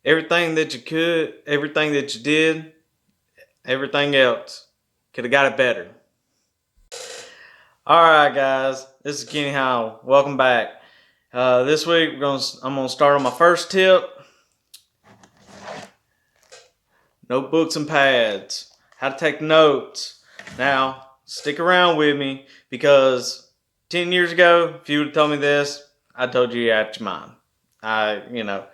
Everything that you could, everything that you did, everything else could have got it better. All right, guys, this is Kenny Howell. Welcome back. This week I'm gonna start on my first tip: notebooks and pads. How to take notes. Now, stick around with me because 10 years ago, if you would have told me this, I told you out your mind. I'm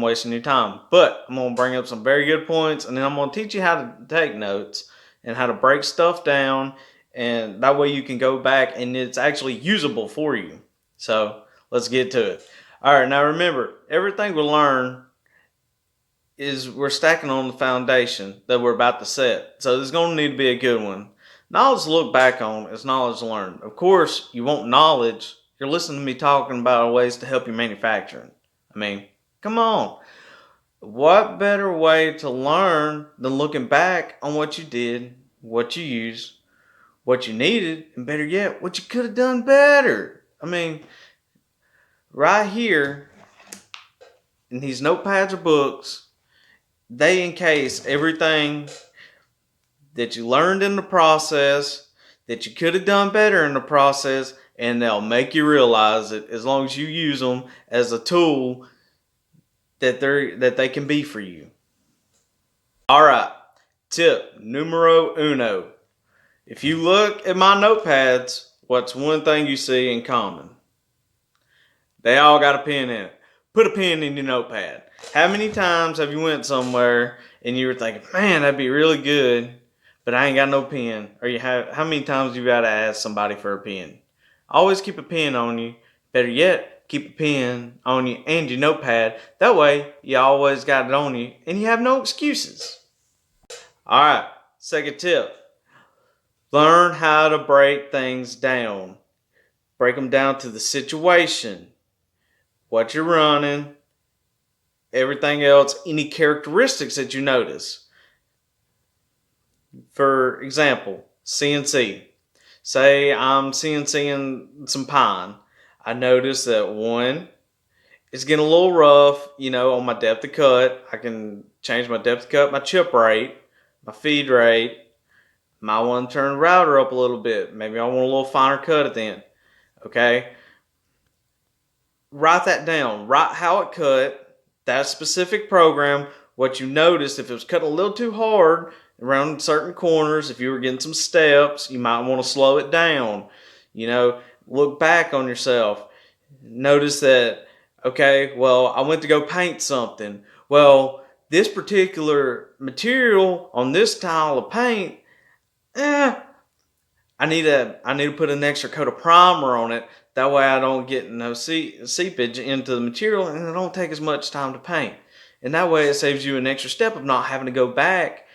wasting your time. But I'm going to bring up some very good points, and then I'm going to teach you how to take notes and how to break stuff down, and that way you can go back and it's actually usable for you. So let's get to it. All right, now remember, everything we learn is we're stacking on the foundation that we're about to set. So there's going to need to be a good one. Knowledge to look back on is knowledge learned. Of course, you want knowledge. You're listening to me talking about ways to help you manufacturing. I mean, come on. What better way to learn than looking back on what you did, what you used, what you needed, and better yet, what you could have done better? I mean, right here in these notepads or books, they encase everything that you learned in the process, that you could have done better in the process, and they'll make you realize it as long as you use them as a tool that they can be for you. All right, tip numero uno. If you look at my notepads, what's one thing you see in common? They all got a pen in it. Put a pen in your notepad. How many times have you went somewhere and you were thinking, man, that'd be really good, but I ain't got no pen? Or how many times you got to ask somebody for a pen? Always keep a pen on you. Better yet, keep a pen on you and your notepad. That way, you always got it on you and you have no excuses. All right, second tip. Learn how to break things down. Break them down to the situation, what you're running, everything else, any characteristics that you notice. For example, CNC. Say I'm CNCing some pine. I notice that one, it's getting a little rough, on my depth of cut. I can change my depth of cut, my chip rate, my feed rate. Might want to turn the router up a little bit. Maybe I want a little finer cut at the end. Okay? Write that down. Write how it cut, that specific program, what you noticed. If it was cut a little too hard around certain corners, if you were getting some steps, you might want to slow it down. Look back on yourself. Notice that, okay, well, I went to go paint something. Well, this particular material on this style of paint, I need to put an extra coat of primer on it. That way I don't get no seepage into the material and it don't take as much time to paint. And that way it saves you an extra step of not having to go back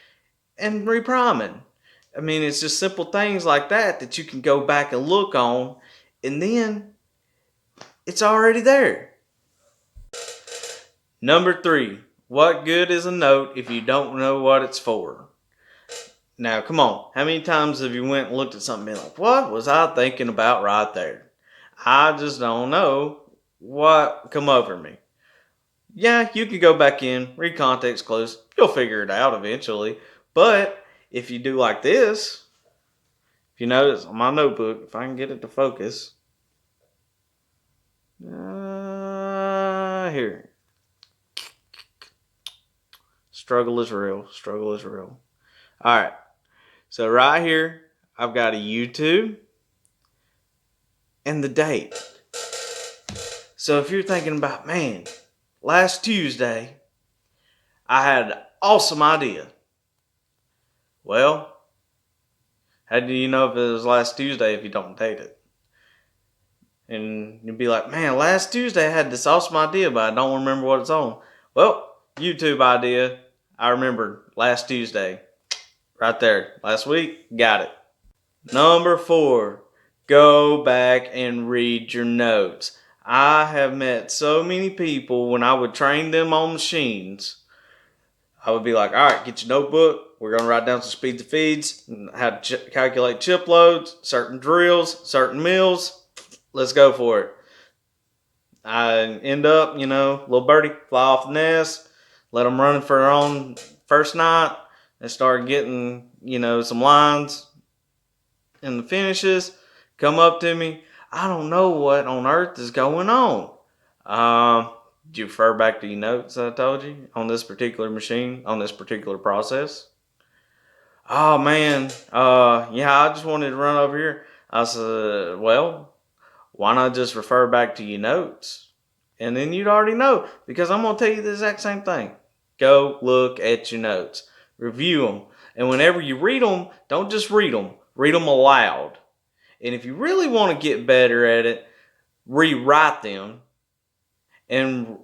and repriming. I mean, it's just simple things like that you can go back and look on, and then it's already there. Number 3, what good is a note if you don't know what it's for? Now, come on. How many times have you went and looked at something and been like, what was I thinking about right there? I just don't know what come over me. Yeah, you can go back in, read context clues. You'll figure it out eventually. But if you do like this, if you notice on my notebook, if I can get it to focus. Here. Struggle is real. Struggle is real. All right. So right here, I've got a YouTube and the date. So if you're thinking about, man, last Tuesday, I had an awesome idea. Well, how do you know if it was last Tuesday if you don't date it? And you'd be like, man, last Tuesday I had this awesome idea, but I don't remember what it's on. Well, YouTube idea, I remembered last Tuesday. Right there. Last week, got it. Number 4, go back and read your notes. I have met so many people when I would train them on machines. I would be like, all right, get your notebook. We're going to write down some speeds of feeds, how to calculate chip loads, certain drills, certain mills. Let's go for it. I end up, little birdie fly off the nest, let them run for their own first night, and start getting, some lines in the finishes, come up to me. I don't know what on earth is going on. Do you refer back to your notes I told you on this particular machine, on this particular process? Oh man, yeah, I just wanted to run over here. I said, well, why not just refer back to your notes? And then you'd already know, because I'm going to tell you the exact same thing. Go look at your notes, review them. And whenever you read them, don't just read them aloud. And if you really want to get better at it, rewrite them and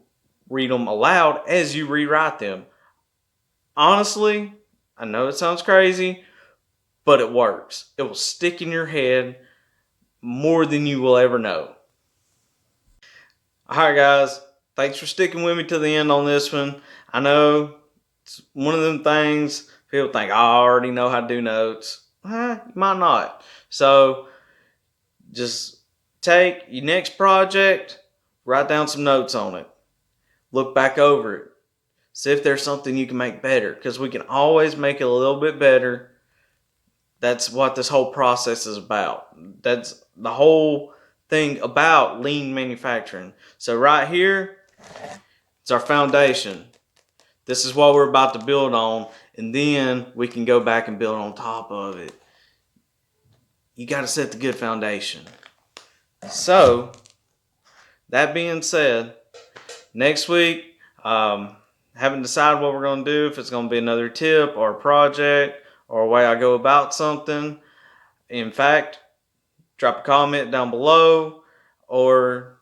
read them aloud as you rewrite them. Honestly, I know it sounds crazy, but it works. It will stick in your head more than you will ever know. Alright guys, thanks for sticking with me to the end on this one. I know it's one of them things people think, oh, I already know how to do notes. You might not. So just take your next project, write down some notes on it. Look back over it. See if there's something you can make better, because we can always make it a little bit better. That's what this whole process is about. That's the whole thing about lean manufacturing. So right here, it's our foundation. This is what we're about to build on, and then we can go back and build on top of it. You got to set the good foundation. So, that being said, next week, haven't decided what we're going to do, if it's going to be another tip or a project or a way I go about something. In fact, drop a comment down below or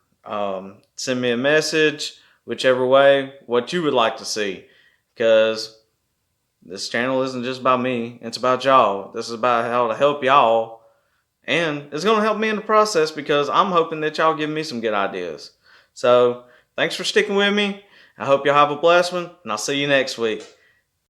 send me a message, whichever way, what you would like to see. Because this channel isn't just about me, it's about y'all. This is about how to help y'all. And it's going to help me in the process, because I'm hoping that y'all give me some good ideas. So, thanks for sticking with me. I hope y'all have a blessed one, and I'll see you next week.